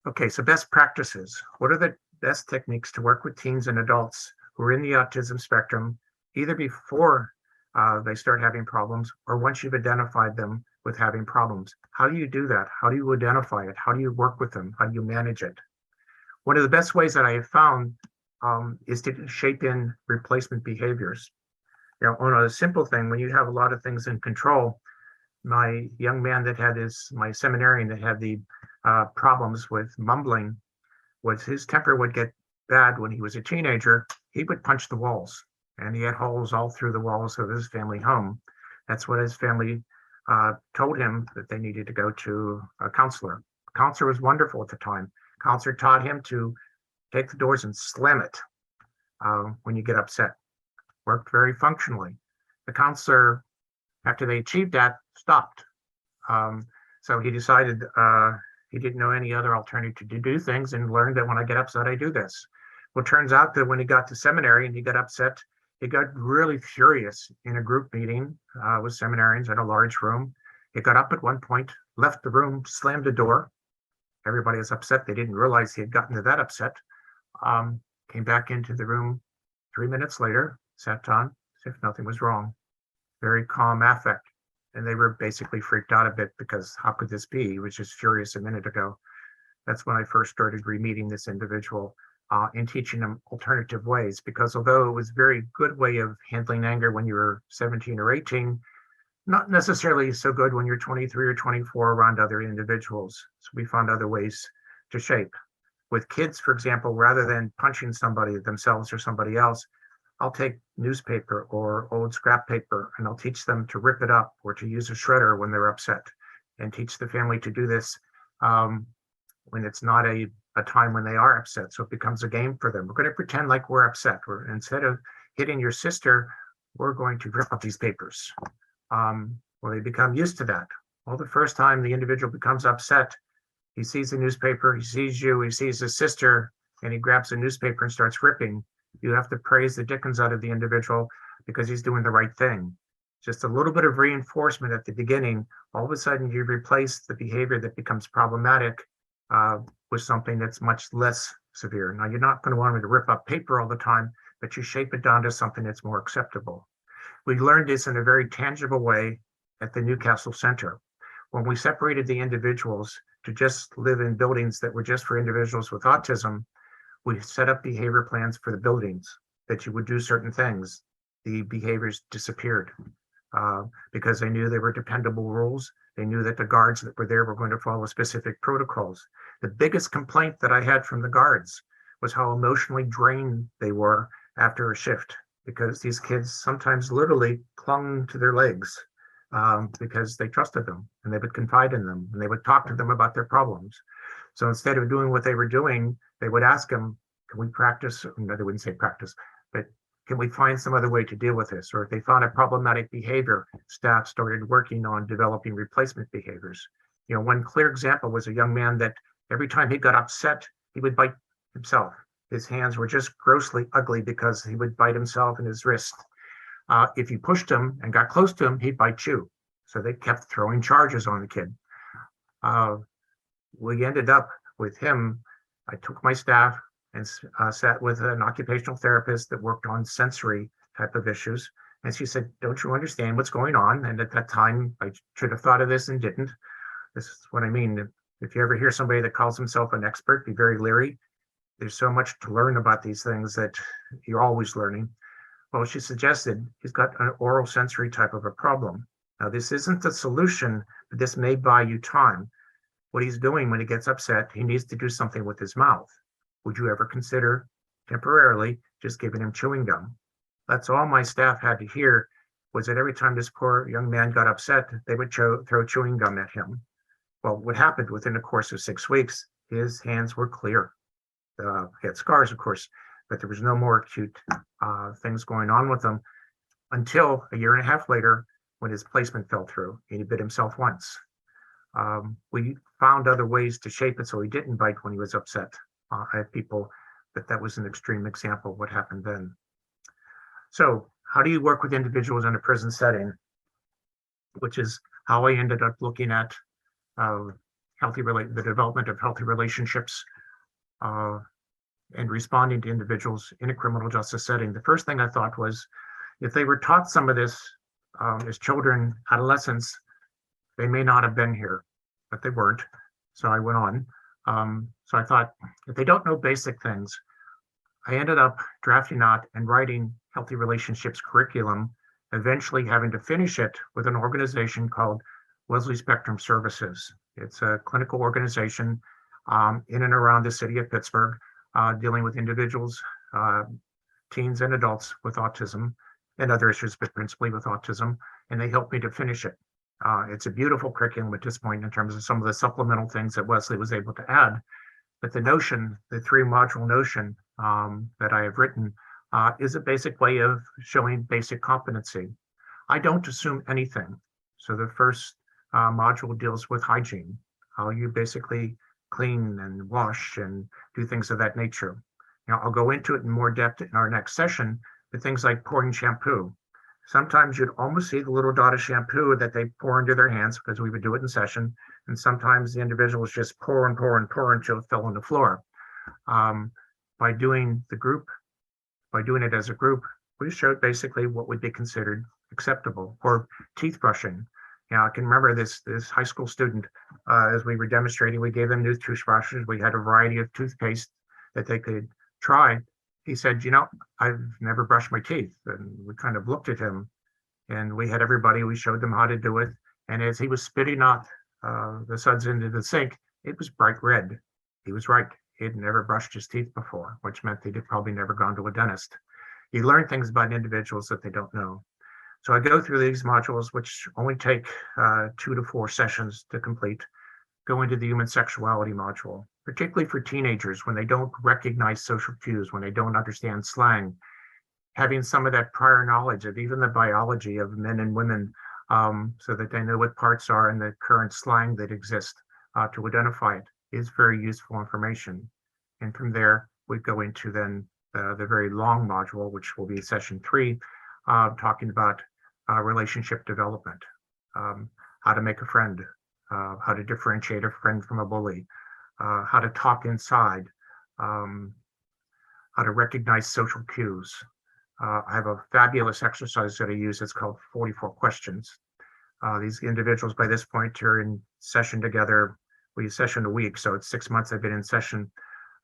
Okay, so best practices. What are the best techniques to work with teens and adults who are in the autism spectrum, either before they start having problems or once you've identified them with having problems? How do you do that? How do you identify it? How do you work with them? How do you manage it? One of the best ways that I have found is to shape in replacement behaviors. You know, on a simple thing, when you have a lot of things in control, my young man that had my seminarian that had the problems with mumbling, was his temper would get bad when he was a teenager. He would punch the walls. and he had holes all through the walls of his family home. That's what his family told him, that they needed to go to a counselor. Counselor was wonderful at the time. Counselor taught him to take the doors and slam it when you get upset. Worked very functionally. The counselor, after they achieved that, stopped. So he decided he didn't know any other alternative to do things, and learned that when I get upset, I do this. Well, it turns out that when he got to seminary and he got upset, he got really furious in a group meeting with seminarians in a large room. He got up at one point, left the room, slammed the door. Everybody was upset. They didn't realize he had gotten to that upset. Came back into the room 3 minutes later, sat down, as if nothing was wrong. Very calm affect. And they were basically freaked out a bit, because how could this be? He was just furious a minute ago. That's when I first started re-meeting this individual and teaching them alternative ways, because although it was a very good way of handling anger when you were 17 or 18, not necessarily so good when you're 23 or 24 around other individuals. So we found other ways to shape. With kids, for example, rather than punching somebody, themselves or somebody else, I'll take newspaper or old scrap paper and I'll teach them to rip it up or to use a shredder when they're upset, and teach the family to do this when it's not a time when they are upset. So it becomes a game for them. We're going to pretend like we're upset. Instead of hitting your sister, we're going to rip up these papers. Well, they become used to that. Well, the first time the individual becomes upset, he sees the newspaper, he sees you, he sees his sister, and he grabs the newspaper and starts ripping. You have to praise the dickens out of the individual, because he's doing the right thing. Just a little bit of reinforcement at the beginning. All of a sudden, you replace the behavior that becomes problematic with something that's much less severe. Now, you're not going to want me to rip up paper all the time, but you shape it down to something that's more acceptable. We learned this in a very tangible way at the Newcastle Center. When we separated the individuals to just live in buildings that were just for individuals with autism, we set up behavior plans for the buildings, that you would do certain things. The behaviors disappeared because they knew they were dependable rules. They knew that the guards that were there were going to follow specific protocols. The biggest complaint that I had from the guards was how emotionally drained they were after a shift, because these kids sometimes literally clung to their legs because they trusted them, and they would confide in them, and they would talk to them about their problems. So instead of doing what they were doing, they would ask them, can we practice? No, they wouldn't say practice, but can we find some other way to deal with this? Or if they found a problematic behavior, staff started working on developing replacement behaviors. You know, one clear example was a young man that every time he got upset, he would bite himself. His hands were just grossly ugly because he would bite himself in his wrist. If you pushed him and got close to him, he'd bite you. So they kept throwing charges on the kid. We ended up with him. I took my staff and sat with an occupational therapist that worked on sensory type of issues. And she said, don't you understand what's going on? And at that time, I should have thought of this and didn't. This is what I mean. If you ever hear somebody that calls himself an expert, be very leery. There's so much to learn about these things that you're always learning. Well, she suggested he's got an oral sensory type of a problem. Now, this isn't the solution, but this may buy you time. What he's doing when he gets upset, he needs to do something with his mouth. Would you ever consider temporarily just giving him chewing gum? That's all my staff had to hear, was that every time this poor young man got upset, they would throw chewing gum at him. Well, what happened within the course of 6 weeks, his hands were clear. He had scars, of course, but there was no more acute things going on with him until a year and a half later, when his placement fell through. He bit himself once. We found other ways to shape it so he didn't bite when he was upset at people, but that was an extreme example of what happened then. So how do you work with individuals in a prison setting? Which is how I ended up looking at the development of healthy relationships and responding to individuals in a criminal justice setting. The first thing I thought was, if they were taught some of this as children, adolescents, they may not have been here, but they weren't. So I went on. So I thought, if they don't know basic things, I ended up drafting out and writing healthy relationships curriculum, eventually having to finish it with an organization called Wesley Spectrum Services. It's a clinical organization in and around the city of Pittsburgh, dealing with individuals teens and adults with autism and other issues, but principally with autism, and they helped me to finish it. It's a beautiful curriculum at this point in terms of some of the supplemental things that Wesley was able to add. But the notion, the 3-module notion that I have written is a basic way of showing basic competency. I don't assume anything. So the first module deals with hygiene, how you basically clean and wash and do things of that nature. Now, I'll go into it in more depth in our next session, but things like pouring shampoo. Sometimes you'd almost see the little dot of shampoo that they pour into their hands because we would do it in session. And sometimes the individuals just pour and pour and pour until it fell on the floor. By doing it as a group, we showed basically what would be considered acceptable. Or teeth brushing. I can remember this high school student, as we were demonstrating, we gave them new toothbrushes. We had a variety of toothpaste that they could try. He said, I've never brushed my teeth. And we kind of looked at him, and we showed them how to do it. And as he was spitting out the suds into the sink, it was bright red. He was right. He had never brushed his teeth before, which meant he'd probably never gone to a dentist. You learn things about individuals that they don't know. So I go through these modules, which only take 2 to 4 sessions to complete, go into the human sexuality module, particularly for teenagers when they don't recognize social cues, when they don't understand slang, having some of that prior knowledge of even the biology of men and women so that they know what parts are in the current slang that exists to identify it is very useful information. And from there, we go into then the very long module, which will be session 3, talking about relationship development, how to make a friend, how to differentiate a friend from a bully, how to talk inside, how to recognize social cues. I have a fabulous exercise that I use. It's called 44 questions. These individuals by this point are in session together. We session a week, so it's 6 months I've been in session.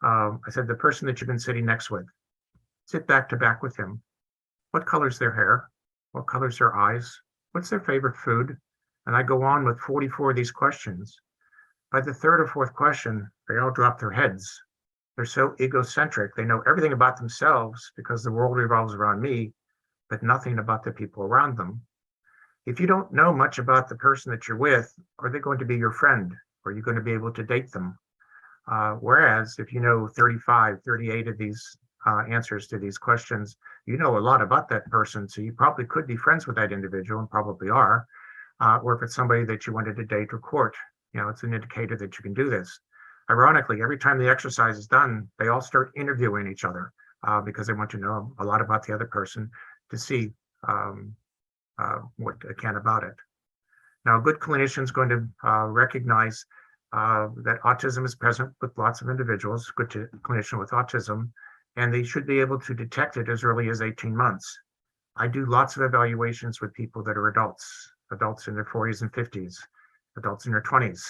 I said, the person that you've been sitting next with, sit back to back with him. What color's their hair? What color's their eyes? What's their favorite food? And I go on with 44 of these questions. By the 3rd or 4th question, they all drop their heads. They're so egocentric. They know everything about themselves because the world revolves around me, but nothing about the people around them. If you don't know much about the person that you're with, are they going to be your friend? Are you going to be able to date them? Whereas if you know 35, 38 of these answers to these questions, you know a lot about that person. So you probably could be friends with that individual and probably are. Or if it's somebody that you wanted to date or court, it's an indicator that you can do this. Ironically, every time the exercise is done, they all start interviewing each other because they want to know a lot about the other person to see what they can about it. Now, a good clinician is going to recognize that autism is present with lots of individuals, good clinician with autism, and they should be able to detect it as early as 18 months. I do lots of evaluations with people that are adults in their 40s and 50s, adults in their 20s.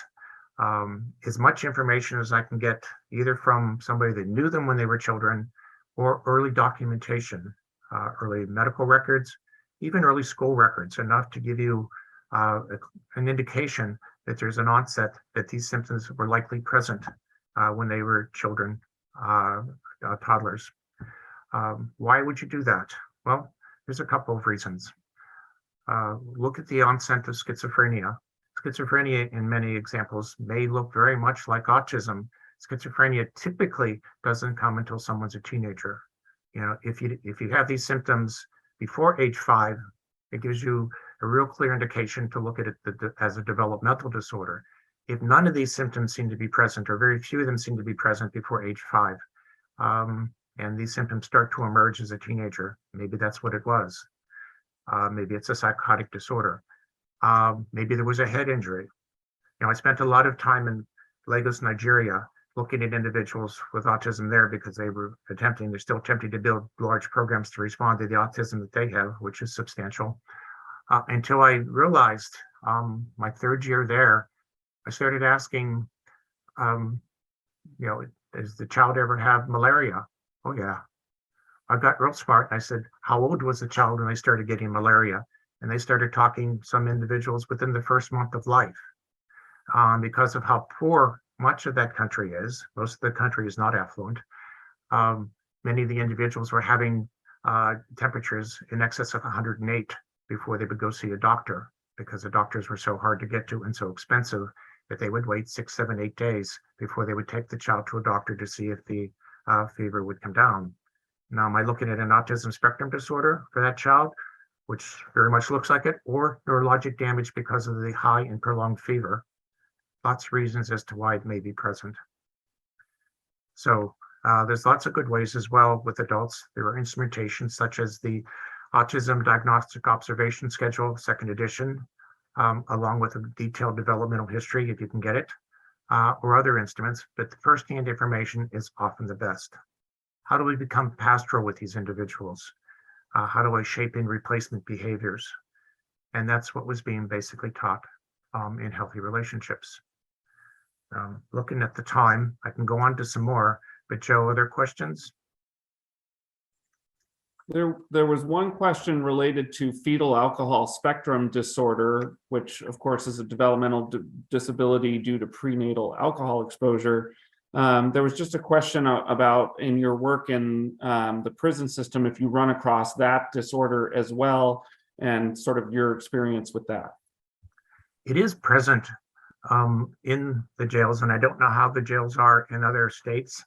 As much information as I can get, either from somebody that knew them when they were children or early documentation, early medical records, even early school records, enough to give you an indication that there's an onset that these symptoms were likely present when they were children, toddlers. Why would you do that? Well, there's a couple of reasons. Look at the onset of schizophrenia. Schizophrenia, in many examples, may look very much like autism. Schizophrenia typically doesn't come until someone's a teenager. If you have these symptoms before age 5, it gives you a real clear indication to look at it as a developmental disorder. If none of these symptoms seem to be present, or very few of them seem to be present before age 5, and these symptoms start to emerge as a teenager, maybe that's what it was. Maybe it's a psychotic disorder. Maybe there was a head injury. I spent a lot of time in Lagos, Nigeria, looking at individuals with autism there because they're still attempting to build large programs to respond to the autism that they have, which is substantial. Until I realized my 3rd year there, I started asking, does the child ever have malaria? Oh yeah. I got real smart. I said, how old was the child when they started getting malaria? And they started talking, some individuals, within the first month of life. Because of how poor much of that country is, most of the country is not affluent. Many of the individuals were having temperatures in excess of 108 before they would go see a doctor, because the doctors were so hard to get to and so expensive that they would wait 6, 7, 8 days before they would take the child to a doctor to see if the fever would come down. Now, am I looking at an autism spectrum disorder for that child, which very much looks like it, or neurologic damage because of the high and prolonged fever? Lots of reasons as to why it may be present. So there's lots of good ways as well with adults. There are instrumentations such as the Autism Diagnostic Observation Schedule, second edition, along with a detailed developmental history, if you can get it, or other instruments, but the first-hand information is often the best. How do we become pastoral with these individuals? How do I shape in replacement behaviors? And that's what was being basically taught in healthy relationships. Looking at the time, I can go on to some more, but Joe, other questions? There was one question related to fetal alcohol spectrum disorder, which of course is a developmental disability due to prenatal alcohol exposure. There was just a question about in your work in the prison system, if you run across that disorder as well, and sort of your experience with that. It is present in the jails, and I don't know how the jails are in other states.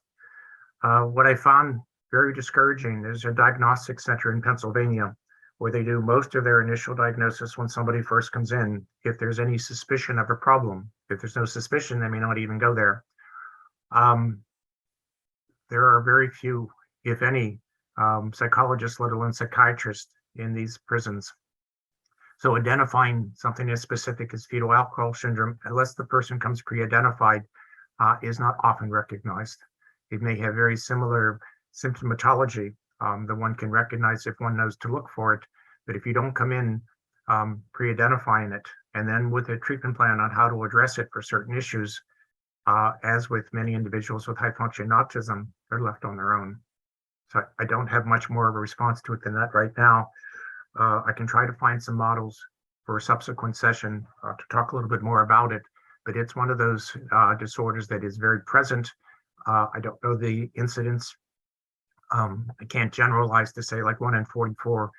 What I found very discouraging, there's a diagnostic center in Pennsylvania where they do most of their initial diagnosis when somebody first comes in. If there's any suspicion of a problem, if there's no suspicion, they may not even go there. There are very few, if any, psychologists, let alone psychiatrists, in these prisons. So identifying something as specific as fetal alcohol syndrome, unless the person comes pre-identified, is not often recognized. It may have very similar symptomatology that one can recognize if one knows to look for it. But if you don't come in pre-identifying it, and then with a treatment plan on how to address it for certain issues, as with many individuals with high functioning autism, they're left on their own. So I don't have much more of a response to it than that right now. I can try to find some models for a subsequent session to talk a little bit more about it, but it's one of those disorders that is very present. I don't know the incidence. I can't generalize to say like 1 in 44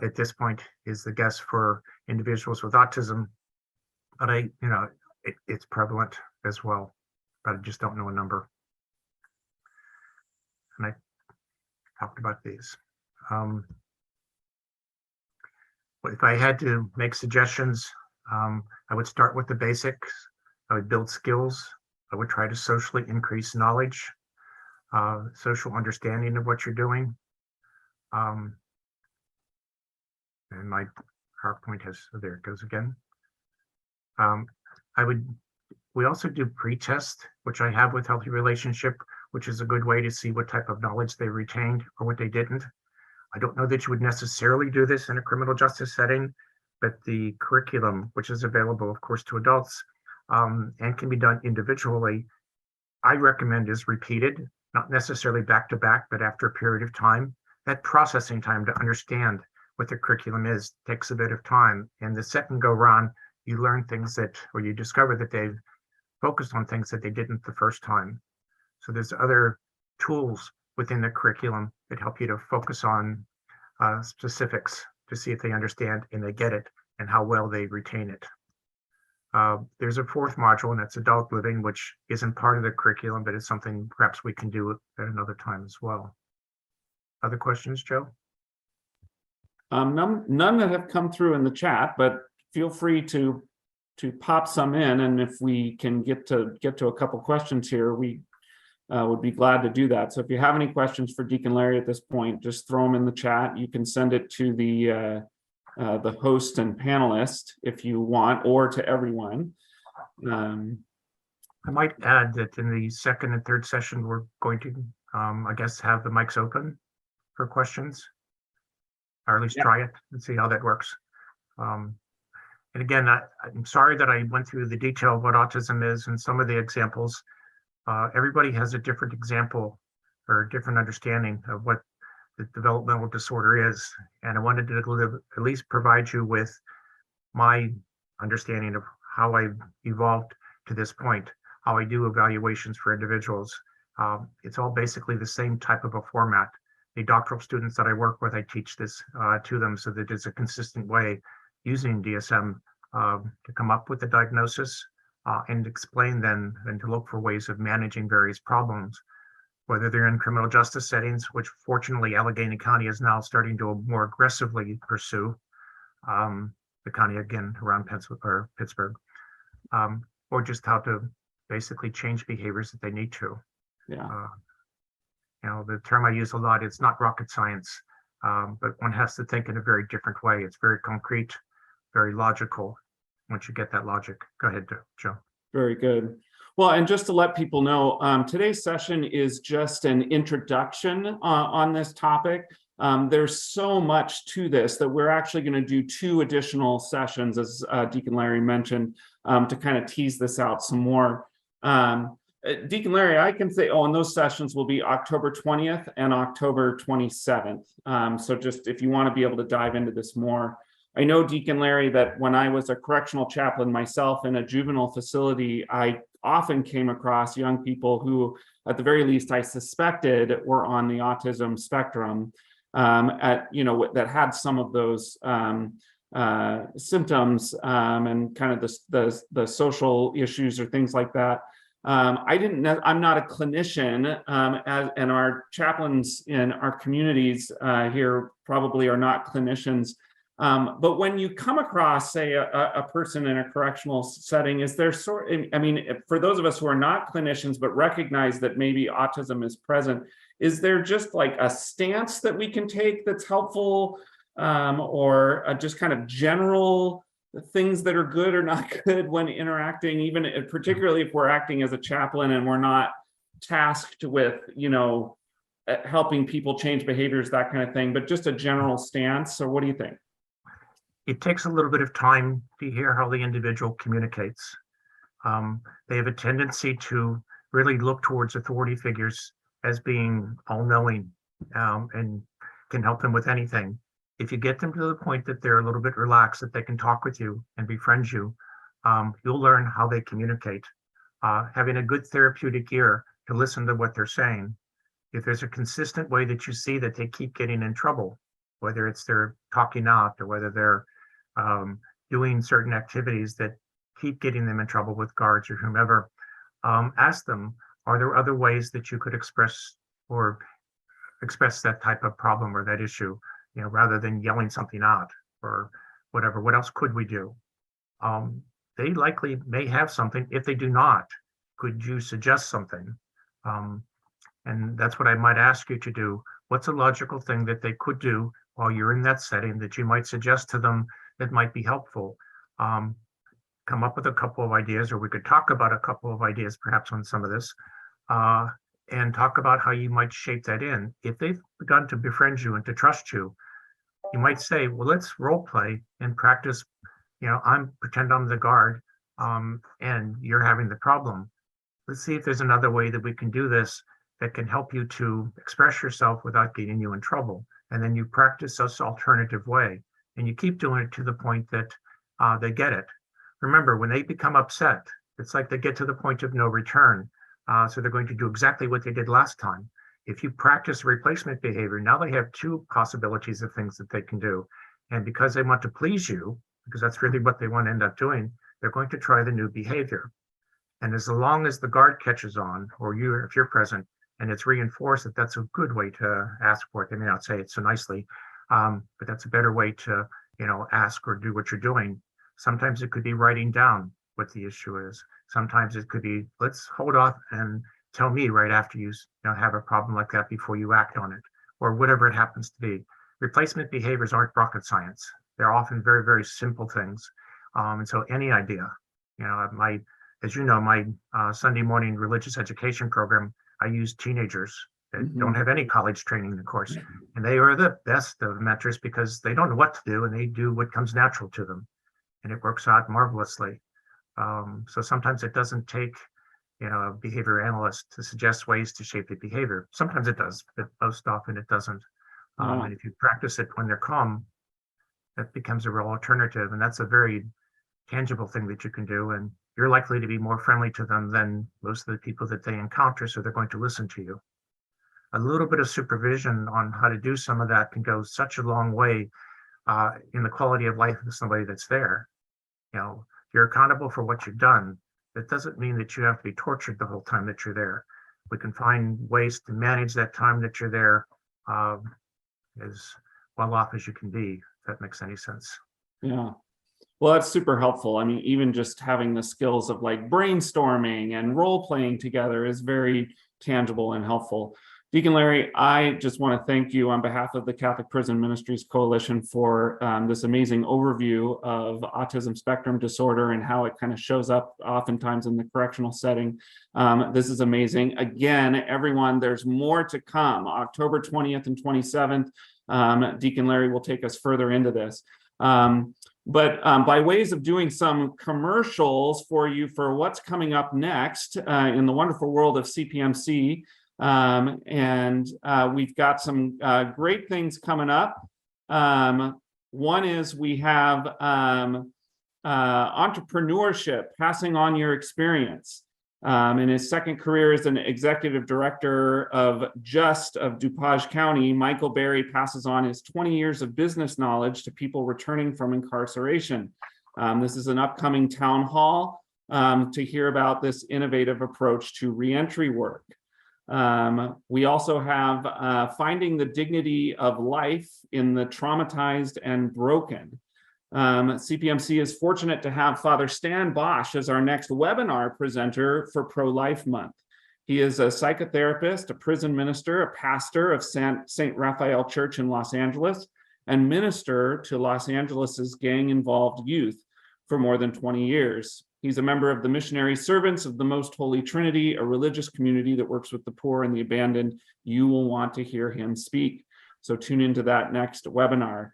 at this point is the guess for individuals with autism, but it's prevalent as well, but I just don't know a number. And I talked about these. If I had to make suggestions, I would start with the basics. I would build skills. I would try to socially increase knowledge, social understanding of what you're doing. And my PowerPoint has, oh, there it goes again. We also do pre-test, which I have with Healthy Relationship, which is a good way to see what type of knowledge they retained or what they didn't. I don't know that you would necessarily do this in a criminal justice setting, but the curriculum, which is available, of course, to adults and can be done individually, I recommend is repeated, not necessarily back to back, but after a period of time. That processing time to understand what the curriculum is takes a bit of time. And the second go round, you learn things that, or you discover that they've focused on things that they didn't the first time. So there's other tools within the curriculum that help you to focus on specifics to see if they understand and they get it and how well they retain it. There's a fourth module, and that's adult living, which isn't part of the curriculum, but it's something perhaps we can do at another time as well. Other questions, Joe? None that have come through in the chat, but feel free to pop some in, and if we can get to a couple questions here, we would be glad to do that. So if you have any questions for Deacon Larry at this point, just throw them in the chat. You can send it to the host and panelist if you want, or to everyone. I might add that in the second and third session, we're going to, I guess, have the mics open for questions, or at least try it and see how that works. And again, I'm sorry that I went through the detail of what autism is and some of the examples. Everybody has a different example or a different understanding of what the developmental disorder is. And I wanted to at least provide you with my understanding of how I've evolved to this point, how I do evaluations for individuals. It's all basically the same type of a format, the doctoral students that I work with, I teach this to them so that it's a consistent way using DSM to come up with the diagnosis and explain then and to look for ways of managing various problems, whether they're in criminal justice settings, which fortunately Allegheny County is now starting to more aggressively pursue, the county again around Pittsburgh, or just how to basically change behaviors that they need to. Yeah. The term I use a lot, it's not rocket science, but one has to think in a very different way. It's very concrete, very logical. Once you get that logic, go ahead, Joe. Very good. Well, and just to let people know, today's session is just an introduction on this topic. There's so much to this that we're actually going to do 2 additional sessions, as Deacon Larry mentioned, to kind of tease this out some more. Deacon Larry, I can say, and those sessions will be October 20th and October 27th. So just if you want to be able to dive into this more. I know, Deacon Larry, that when I was a correctional chaplain myself in a juvenile facility, I often came across young people who, at the very least, I suspected were on the autism spectrum, that had some of those symptoms and kind of the social issues or things like that. I'm not a clinician, and our chaplains in our communities here probably are not clinicians. But when you come across, say, a person in a correctional setting, is there for those of us who are not clinicians but recognize that maybe autism is present, is there just like a stance that we can take that's helpful, or just kind of general things that are good or not good when interacting, even particularly if we're acting as a chaplain and we're not tasked with, helping people change behaviors, that kind of thing, but just a general stance? So what do you think? It takes a little bit of time to hear how the individual communicates. They have a tendency to really look towards authority figures as being all-knowing and can help them with anything. If you get them to the point that they're a little bit relaxed, that they can talk with you and befriend you, you'll learn how they communicate. Having a good therapeutic ear to listen to what they're saying. If there's a consistent way that you see that they keep getting in trouble, whether it's they're talking out or whether they're doing certain activities that keep getting them in trouble with guards or whomever, ask them, are there other ways that you could express that type of problem or that issue, rather than yelling something out or whatever? What else could we do? They likely may have something. If they do not, could you suggest something? And that's what I might ask you to do. What's a logical thing that they could do while you're in that setting that you might suggest to them that might be helpful? Come up with a couple of ideas, or we could talk about a couple of ideas perhaps on some of this, and talk about how you might shape that in. If they've begun to befriend you and to trust you, you might say, well, let's role play and practice. Pretend I'm the guard, and you're having the problem. Let's see if there's another way that we can do this that can help you to express yourself without getting you in trouble. And then you practice this alternative way, and you keep doing it to the point that they get it. Remember, when they become upset, it's like they get to the point of no return. So they're going to do exactly what they did last time. If you practice replacement behavior, now they have 2 possibilities of things that they can do. And because they want to please you, because that's really what they want to end up doing, they're going to try the new behavior. And as long as the guard catches on, or if you're present, and it's reinforced that that's a good way to ask for it. They may not say it so nicely, but that's a better way to, ask or do what you're doing. Sometimes it could be writing down what the issue is. Sometimes it could be, let's hold off and tell me right after you have a problem like that before you act on it, or whatever it happens to be. Replacement behaviors aren't rocket science. They're often very, very simple things. And so any idea, my Sunday morning religious education program, I use teenagers that don't have any college training, of course, and they are the best of mentors because they don't know what to do and they do what comes natural to them, and it works out marvelously. So sometimes it doesn't take, a behavior analyst to suggest ways to shape the behavior. Sometimes it does, but most often it doesn't. And if you practice it when they're calm, that becomes a real alternative, and that's a very tangible thing that you can do. And you're likely to be more friendly to them than most of the people that they encounter, so they're going to listen to you. a little bit of supervision on how to do some of that can go such a long way in the quality of life of somebody that's there. You know, you're accountable for what you've done. That doesn't mean that you have to be tortured the whole time that you're there. We can find ways to manage that time that you're there as well off as you can be, if that makes any sense. Yeah. Well, that's super helpful. I mean, even just having the skills of like brainstorming and role playing together is very tangible and helpful. Deacon Larry, I just want to thank you on behalf of the Catholic Prison Ministries Coalition for this amazing overview of autism spectrum disorder and how it kind of shows up oftentimes in the correctional setting. This is amazing. Again, everyone, there's more to come. October 20th and 27th, Deacon Larry will take us further into this. But by ways of doing some commercials for you for what's coming up next in the wonderful world of CPMC, we've got some great things coming up. One is we have entrepreneurship, passing on your experience. In his second career as an executive director of DuPage County, Michael Berry passes on his 20 years of business knowledge to people returning from incarceration. This is an upcoming town hall to hear about this innovative approach to reentry work. We also have Finding the Dignity of Life in the Traumatized and Broken. CPMC is fortunate to have Father Stan Bosch as our next webinar presenter for Pro-Life Month. He is a psychotherapist, a prison minister, a pastor of St. Raphael Church in Los Angeles, and minister to Los Angeles's gang-involved youth for more than 20 years. He's a member of the Missionary Servants of the Most Holy Trinity, a religious community that works with the poor and the abandoned. You will want to hear him speak. So tune into that next webinar.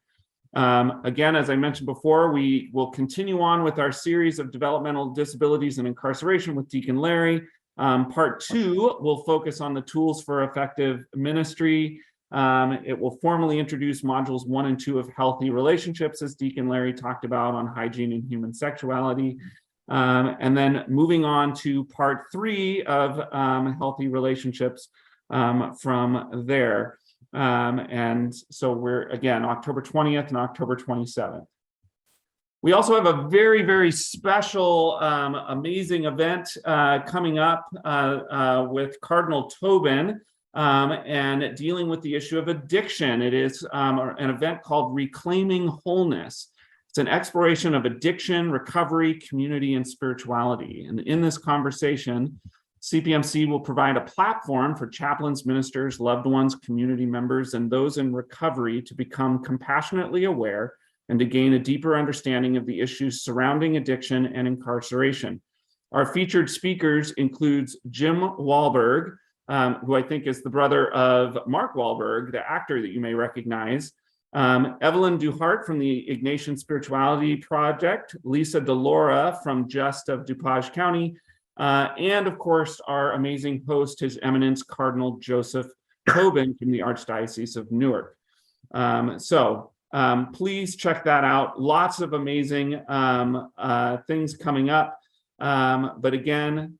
Again, as I mentioned before, we will continue on with our series of developmental disabilities and incarceration with Deacon Larry. Part 2 will focus on the tools for effective ministry. It will formally introduce modules 1 and 2 of healthy relationships, as Deacon Larry talked about, on hygiene and human sexuality. And then moving on to part 3 of healthy relationships from there. And so we're, again, October 20th and October 27th. We also have a very, very special, amazing event coming up with Cardinal Tobin and dealing with the issue of addiction. It is an event called Reclaiming Wholeness. It's an exploration of addiction, recovery, community, and spirituality. And in this conversation, CPMC will provide a platform for chaplains, ministers, loved ones, community members, and those in recovery to become compassionately aware and to gain a deeper understanding of the issues surrounding addiction and incarceration. Our featured speakers includes Jim Wahlberg, who I think is the brother of Mark Wahlberg, the actor that you may recognize, Evelyn Duhart from the Ignatian Spirituality Project, Lisa Delora from Just of DuPage County, and of course, our amazing host, His Eminence Cardinal Joseph Tobin from the Archdiocese of Newark. Please check that out. Lots of amazing things coming up. But again,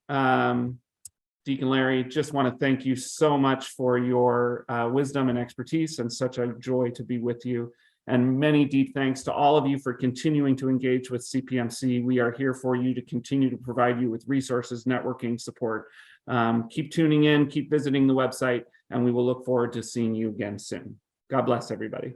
Deacon Larry, just want to thank you so much for your wisdom and expertise, and such a joy to be with you. And many deep thanks to all of you for continuing to engage with CPMC. We are here for you to continue to provide you with resources, networking, support. Keep tuning in, keep visiting the website, and we will look forward to seeing you again soon. God bless everybody.